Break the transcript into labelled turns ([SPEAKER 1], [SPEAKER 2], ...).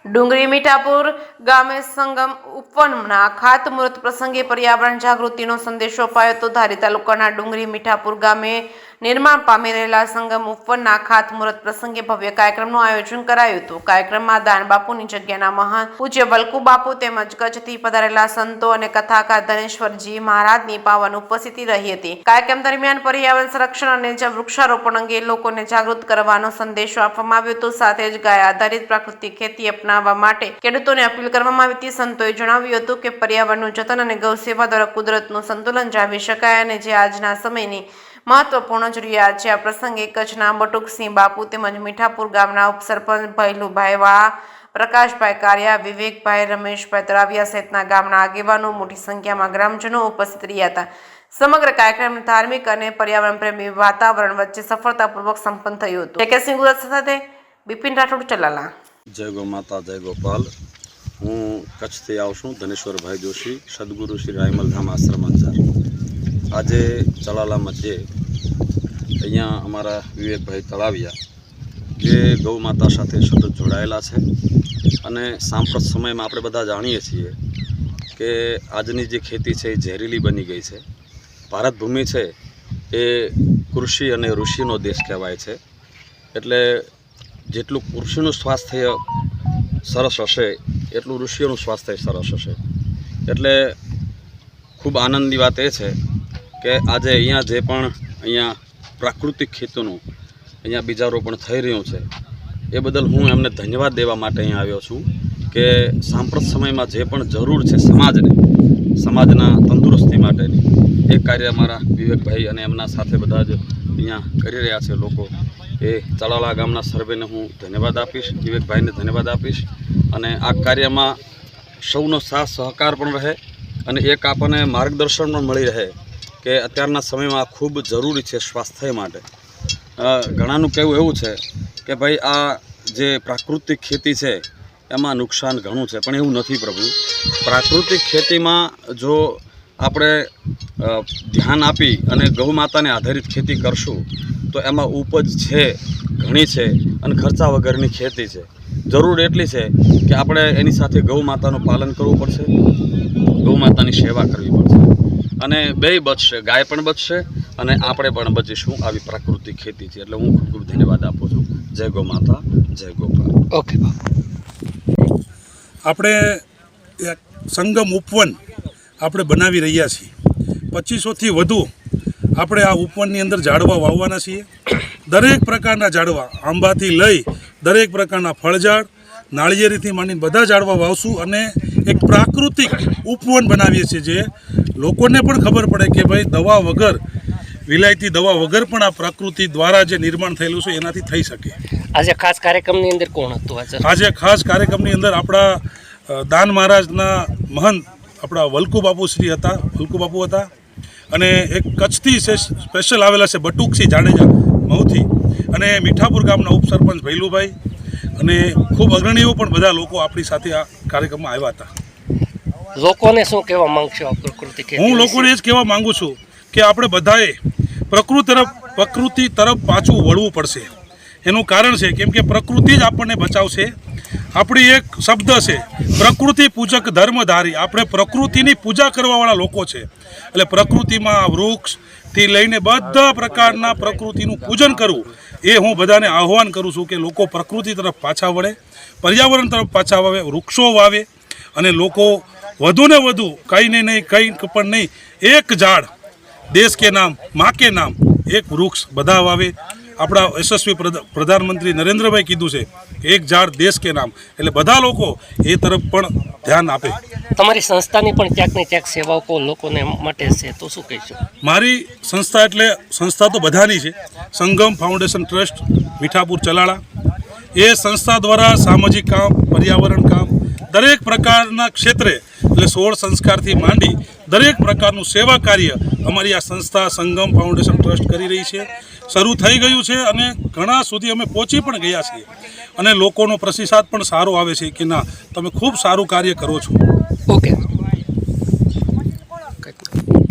[SPEAKER 1] ડુંગરી મીઠાપુર ગામે સંગમ ઉપવનના ખાતમુહૂર્ત પ્રસંગે પર્યાવરણ જાગૃતિનો સંદેશો અપાયો હતો। ધારી તાલુકાના ડુંગરી મીઠાપુર ગામે નિર્માણ પામી રહેલા સંગમ ઉપવનના ખાતમુહૂર્ત પ્રસંગે ભવ્ય કાર્યક્રમનું આયોજન કરાયું હતું। કાર્યક્રમમાં દાનબાપુની જગ્યાના મહાન પૂજ્ય વલ્કુ બાપુ તેમજ કચ્છથી પધારેલા સંતો અને કથાકાર ધનેશ્વરજી મહારાજની પાવન ઉપસ્થિતિ રહી હતી। કાર્યક્રમ દરમિયાન પર્યાવરણ સંરક્ષણ અને વૃક્ષારોપણ અંગે લોકોને જાગૃત કરવાનો સંદેશો આપવામાં આવ્યો હતો। સાથે જ ગાય આધારિત પ્રાકૃતિક ખેતી અપનાવવા માટે ખેડૂતોને અપીલ કરવામાં આવી હતી। સંતોએ જણાવ્યું હતું કે પર્યાવરણનું જતન અને ગૌ સેવા દ્વારા કુદરતનું સંતુલન જાળવી શકાય અને જે આજના સમયની મહત્વપૂર્ણ જરૂરિયાત છે। આ પ્રસંગે કચ્છના બટુકસિંહ બાપુ તેમજ મીઠાપુર ગામના ઉપસરપંચ ભૈલુભાઈ વાળા, પ્રકાશભાઈ કારિયા, વિવેકભાઈ, રમેશભાઈ તળાવિયા સહિતના ગામના આગેવાનો મોટી સંખ્યામાં ગ્રામજનો ઉપસ્થિત રહ્યા હતા। સમગ્ર કાર્યક્રમ ધાર્મિક અને પર્યાવરણ પ્રેમી વાતાવરણ વચ્ચે સફળતાપૂર્વક સંપન્ન થયું હતું। કેકેસિંહ ગુજરાત સાથે બિપિન રાઠોડ ચલાલા।
[SPEAKER 2] જય ગો માતા, જય ગોપાલ। હું કચ્છથી આવું છું, ધનેશ્વરભાઈ જોશી, સદગુરુ શ્રી રાયમલધામ આશ્રમ અંજાર। આજે ચલાલા મધ્યે અહીંયા અમારા વિવેકભાઈ તળાવિયા જે ગૌ માતા સાથે સતત જોડાયેલા છે અને સાંપ્રત સમયમાં આપણે બધા જાણીએ છીએ કે આજની જે ખેતી છે એ ઝેરીલી બની ગઈ છે। ભારત ભૂમિ છે એ કૃષિ અને ઋષિનો દેશ કહેવાય છે, એટલે જેટલું કૃષિનું સ્વાસ્થ્ય સરસ હશે એટલું ઋષિઓનું સ્વાસ્થ્ય સરસ હશે। એટલે ખૂબ આનંદની વાત એ છે કે આજે અહીંયા જે પણ અહીંયા પ્રાકૃતિક ખેતીનું અહીંયા બીજારોપણ થઈ રહ્યું છે એ બદલ હું એમને ધન્યવાદ દેવા માટે અહીંયા આવ્યો છું કે સાંપ્રત સમયમાં જે પણ જરૂર છે સમાજના તંદુરસ્તી માટેની એ કાર્ય અમારા વિવેકભાઈ અને એમના સાથે બધા જ અહીંયા કરી રહ્યા છે લોકો। એ ચલાલા ગામના સર્વેને હું ધન્યવાદ આપીશ, વિવેકભાઈને ધન્યવાદ આપીશ અને આ કાર્યમાં સૌનો સાથ સહકાર પણ રહે અને એક આપણને માર્ગદર્શન પણ મળી રહે કે અત્યારના સમયમાં ખૂબ જરૂરી છે સ્વાસ્થ્ય માટે। ઘણાનું કહેવું એવું છે કે ભાઈ આ જે પ્રાકૃતિક ખેતી છે એમાં નુકસાન ઘણું છે, પણ એવું નથી પ્રભુ। પ્રાકૃતિક ખેતીમાં જો આપણે ધ્યાન આપી અને ગૌ માતાને આધારિત ખેતી કરશું તો એમાં ઉપજ છે ઘણી છે અને ખર્ચા વગરની ખેતી છે। જરૂર એટલી છે કે આપણે એની સાથે ગૌ માતાનું પાલન કરવું પડશે, ગૌ માતાની સેવા કરવી પડશે અને બેય બચશે, ગાય પણ બચશે અને આપણે પણ બચીશું। આવી પ્રાકૃતિક ખેતી છે એટલે હું ખૂબ ખૂબ ધન્યવાદ આપું છું। જય ગૌ માતા, જય ગોપાલ।
[SPEAKER 3] ઓકે, આપણે સંગમ ઉપવન આપણે બનાવી રહ્યા છીએ। 2500થી વધુ આપણે આ ઉપવનની અંદર ઝાડવા વાવવાના છીએ। દરેક પ્રકારના ઝાડવા, આંબાથી લઈ દરેક પ્રકારના ફળઝાડ, નાળિયેરીથી માંડીને બધા ઝાડવા વાવશું અને એક પ્રાકૃતિક ઉપવન બનાવીએ છીએ જે લોકોને પણ ખબર પડે કે ભાઈ દવા વગર, વિલાયતી દવા વગર પણ આ પ્રકૃતિ દ્વારા જે નિર્માણ થયેલું છે એનાથી થઈ શકે।
[SPEAKER 4] આજે ખાસ કાર્યક્રમની અંદર કોણ હતું?
[SPEAKER 3] આજે ખાસ કાર્યક્રમની અંદર આપણા દાન મહારાજના મહંત આપણા વલ્કુ બાપુ હતા અને એક કચ્છથી સ્પેશિયલ આવેલા છે બટુકસિંહ જાડેજા મઉથી અને મીઠાપુર ગામના ઉપસરપંચ ભૈલુભાઈ અને ખૂબ અગ્રણીઓ પણ બધા લોકો આપણી સાથે આ કાર્યક્રમમાં આવ્યા હતા।
[SPEAKER 4] લોકોને શું કહેવા માંગશો પ્રકૃતિ ખેતી?
[SPEAKER 3] હું લોકોને જ કહેવા માંગુ છું કે આપણે બધાએ પ્રકૃતિ તરફ પાછું વળવું પડશે। એનું કારણ છે કેમ કે પ્રકૃતિ જ આપણને બચાવશે। આપણી એક શબ્દ છે પ્રકૃતિ પૂજક ધર્મધારી। આપણે પ્રકૃતિની પૂજા કરવાવાળા લોકો છે એટલે પ્રકૃતિમાં વૃક્ષથી લઈને બધા પ્રકારના પ્રકૃતિનું પૂજન કરવું એ હું બધાને આહ્વાન કરું છું કે લોકો પ્રકૃતિ તરફ પાછા વળે, પર્યાવરણ તરફ પાછા વાવે, વૃક્ષો વાવે અને લોકો વધુને વધુ કંઈ પણ નહીં એક ઝાડ દેશ કે નામ, માँ કે નામ, એક વૃક્ષ બધા વાવે। આપણા યશસ્વી પ્રધાનમંત્રી નરેન્દ્રભાઈ કીધું છે એક ઝાડ દેશ કે નામ, એટલે બધા લોકો એ તરફ પણ ધ્યાન આપે।
[SPEAKER 4] તમારી સંસ્થાની પણ ક્યાંક ને ક્યાંક સેવાઓ લોકોને માટે છે તો શું કહીશું?
[SPEAKER 3] મારી સંસ્થા એટલે સંસ્થા તો બધાની છે, સંગમ ફાઉન્ડેશન ટ્રસ્ટ મીઠાપુર ચલાળા। એ સંસ્થા દ્વારા સામાજિક કામ, પર્યાવરણ કામ, દરેક પ્રકારના ક્ષેત્રે એટલે 16 સંસ્કારથી માંડી દરેક પ્રકારનું સેવા કાર્ય અમારી આ સંસ્થા સંગમ ફાઉન્ડેશન ટ્રસ્ટ કરી રહી છે। શરૂ થઈ ગયું છે અને ઘણા સુધી અમે પહોંચી પણ ગયા છીએ અને લોકોનો પ્રતિસાદ પણ સારો આવે છે કે ના તમે ખૂબ સારું કાર્ય કરો છો।
[SPEAKER 4] ઓકે।